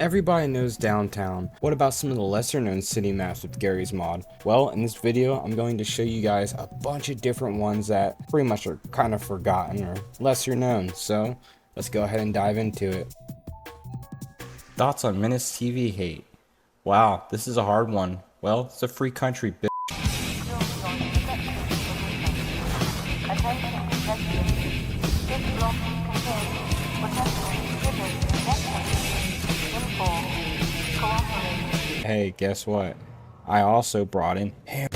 Everybody knows downtown. What about some of the lesser known city maps with Garry's mod? Well, in this video, I'm going to show you guys a bunch of different ones that pretty much are kind of forgotten or lesser known. So let's go ahead and dive into it. Thoughts on MNCE hate? Wow, this is a hard one. Well, it's a free country, bitch. Hey, guess what? I also brought in ham.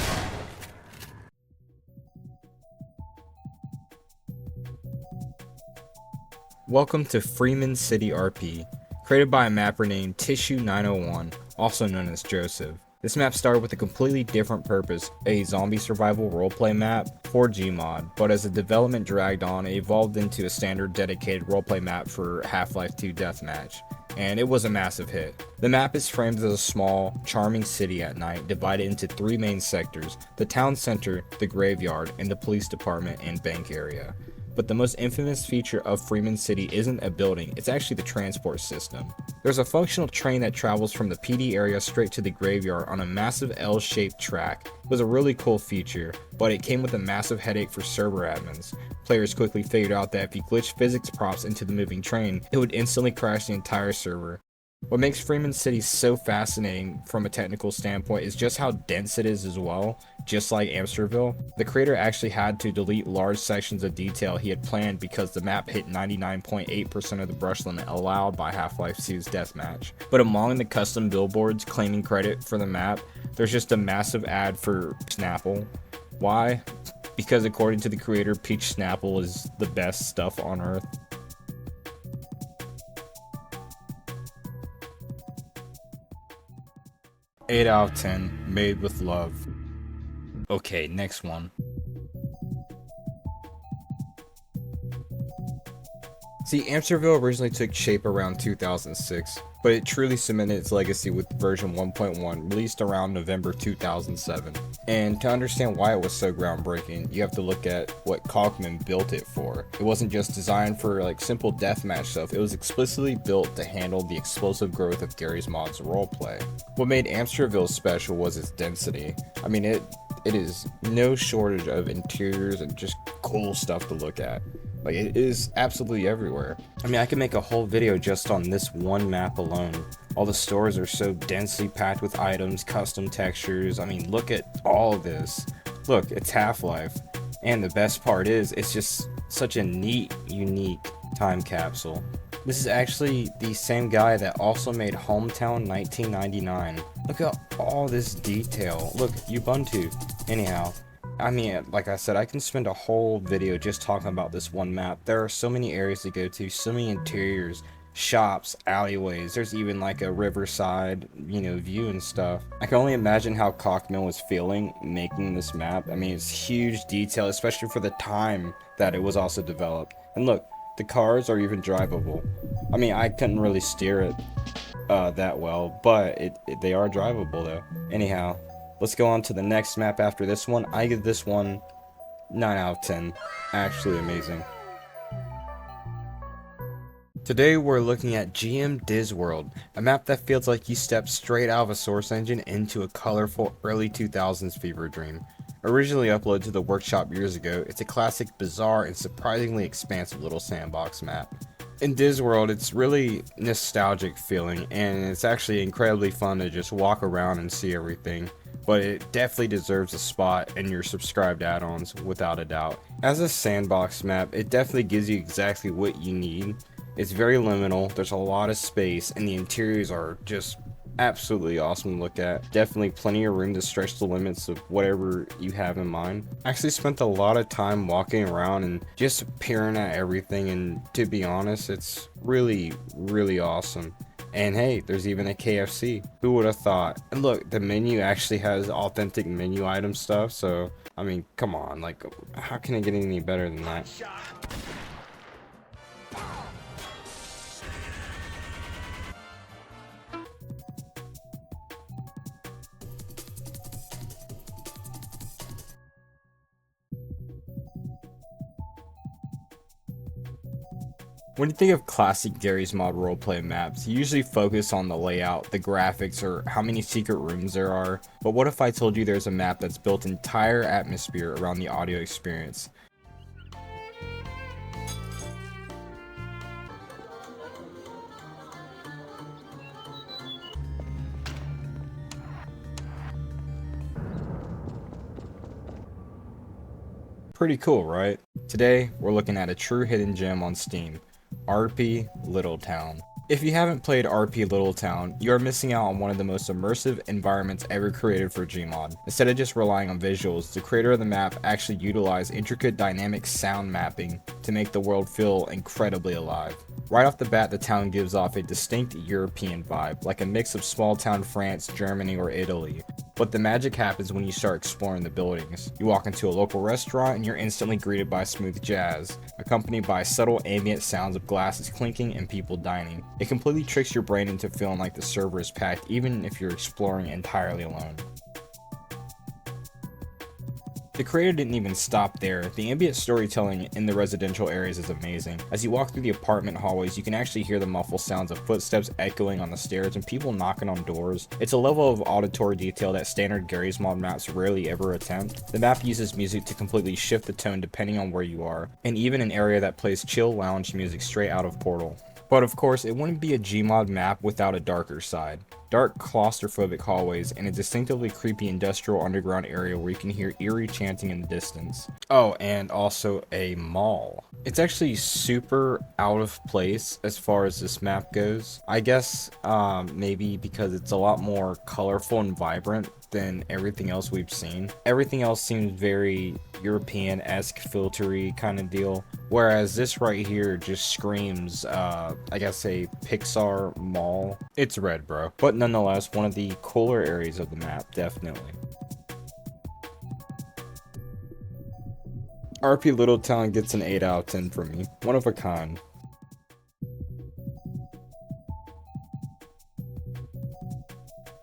Welcome to Freeman City RP, created by a mapper named Tissue901, also known as Joseph. This map started with a completely different purpose, a zombie survival roleplay map for GMod, but as the development dragged on, it evolved into a standard dedicated roleplay map for Half-Life 2 Deathmatch, and it was a massive hit. The map is framed as a small, charming city at night, divided into three main sectors: the town center, the graveyard, and the police department and bank area. But the most infamous feature of Freeman City isn't a building, it's actually the transport system. There's a functional train that travels from the PD area straight to the graveyard on a massive L-shaped track. It was a really cool feature, but it came with a massive headache for server admins. Players quickly figured out that if you glitched physics props into the moving train, it would instantly crash the entire server. What makes Freeman City so fascinating from a technical standpoint is just how dense it is as well. Just like Amsterville, the creator actually had to delete large sections of detail he had planned because the map hit 99.8% of the brush limit allowed by Half-Life 2's Deathmatch. But among the custom billboards claiming credit for the map, there's just a massive ad for Snapple. Why? Because according to the creator, Peach Snapple is the best stuff on earth. Eight out of 10, made with love. Okay, next one. See, Amsterville originally took shape around 2006, but it truly cemented its legacy with version 1.1 released around November 2007. And to understand why it was so groundbreaking, you have to look at what Kaufman built it for. It wasn't just designed for like simple deathmatch stuff, it was explicitly built to handle the explosive growth of Garry's mod's roleplay. What made Amsterville special was its density. I mean, it is no shortage of interiors and just cool stuff to look at. Like, it is absolutely everywhere. I mean, I could make a whole video just on this one map alone. All the stores are so densely packed with items, custom textures. I mean, look at all of this. Look, it's Half-Life. And the best part is, it's just such a neat, unique time capsule. This is actually the same guy that also made Hometown 1999. Look at all this detail. Look, Ubuntu. Anyhow, I mean, like I said, I can spend a whole video just talking about this one map. There are so many areas to go to, so many interiors, shops, alleyways. There's even like a riverside, view and stuff. I can only imagine how Cockmill was feeling making this map. I mean, it's huge detail, especially for the time that it was also developed. And look, the cars are even drivable. I mean, I couldn't really steer it that well, but they are drivable though. Anyhow, let's go on to the next map after this one. I give this one 9 out of 10. Actually amazing. Today we're looking at GMod's World, a map that feels like you stepped straight out of a Source engine into a colorful early 2000s fever dream. Originally uploaded to the workshop years ago, it's a classic, bizarre, and surprisingly expansive little sandbox map. In Disworld, it's really nostalgic feeling, and it's actually incredibly fun to just walk around and see everything. But it definitely deserves a spot in your subscribed add-ons without a doubt. As a sandbox map, it definitely gives you exactly what you need. It's very liminal, there's a lot of space, and the interiors are just absolutely awesome to look at. Definitely plenty of room to stretch the limits of whatever you have in mind. I actually spent a lot of time walking around and just peering at everything, and to be honest, it's really awesome. And hey, there's even a KFC. Who would have thought? And look, the menu actually has authentic menu item stuff, so I mean, come on, like, how can it get any better than that? When you think of classic Garry's Mod roleplay maps, you usually focus on the layout, the graphics, or how many secret rooms there are. But what if I told you there's a map that's built entire atmosphere around the audio experience? Pretty cool, right? Today, we're looking at a true hidden gem on Steam, RP Little Town. If you haven't played RP Little Town, you are missing out on one of the most immersive environments ever created for GMod. Instead of just relying on visuals, the creator of the map actually utilized intricate dynamic sound mapping to make the world feel incredibly alive. Right off the bat, the town gives off a distinct European vibe, like a mix of small town France, Germany, or Italy. But the magic happens when you start exploring the buildings. You walk into a local restaurant and you're instantly greeted by smooth jazz, accompanied by subtle ambient sounds of glasses clinking and people dining. It completely tricks your brain into feeling like the server is packed even if you're exploring entirely alone. The creator didn't even stop there. The ambient storytelling in the residential areas is amazing. As you walk through the apartment hallways, you can actually hear the muffled sounds of footsteps echoing on the stairs and people knocking on doors. It's a level of auditory detail that standard Garry's Mod maps rarely ever attempt. The map uses music to completely shift the tone depending on where you are, and even an area that plays chill lounge music straight out of Portal. But of course, it wouldn't be a GMod map without a darker side. Dark, claustrophobic hallways and a distinctively creepy industrial underground area where you can hear eerie chanting in the distance. Oh, and also a mall. It's actually super out of place as far as this map goes. I guess maybe because it's a lot more colorful and vibrant than everything else we've seen. Everything else seems very European-esque, filtery kind of deal. Whereas this right here just screams, I guess a Pixar mall. It's red, bro. But nonetheless, one of the cooler areas of the map, definitely. RP Little Town gets an 8 out of 10 from me. One of a kind.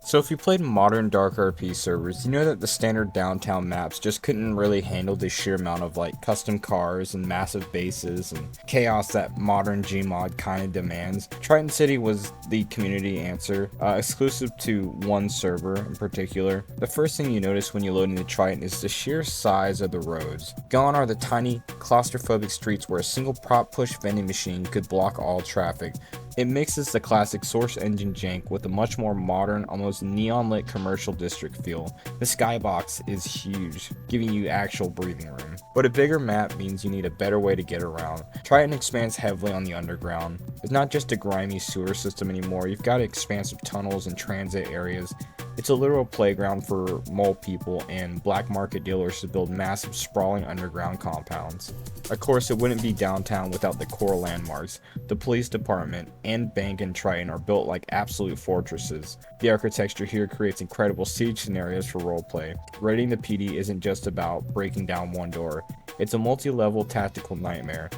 So if you played modern Dark RP servers, you know that the standard downtown maps just couldn't really handle the sheer amount of like custom cars and massive bases and chaos that modern GMod kind of demands. Triton City was the community answer, exclusive to one server in particular. The first thing you notice when you load into Triton is the sheer size of the roads. Gone are the tiny, claustrophobic streets where a single prop push vending machine could block all traffic. It mixes the classic Source engine jank with a much more modern, almost neon-lit commercial district feel. The skybox is huge, giving you actual breathing room. But a bigger map means you need a better way to get around. Triton expands heavily on the underground. It's not just a grimy sewer system anymore, you've got expansive tunnels and transit areas. It's a literal playground for mole people and black market dealers to build massive sprawling underground compounds. Of course, it wouldn't be downtown without the core landmarks. The police department and bank in Triton are built like absolute fortresses. The architecture here creates incredible siege scenarios for roleplay. Raiding the PD isn't just about breaking down one door, it's a multi-level tactical nightmare.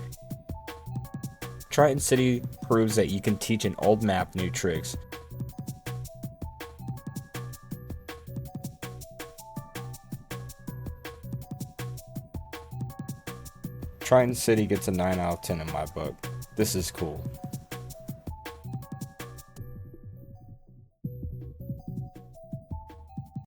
Triton City proves that you can teach an old map new tricks. Triton City gets a 9 out of 10 in my book. This is cool.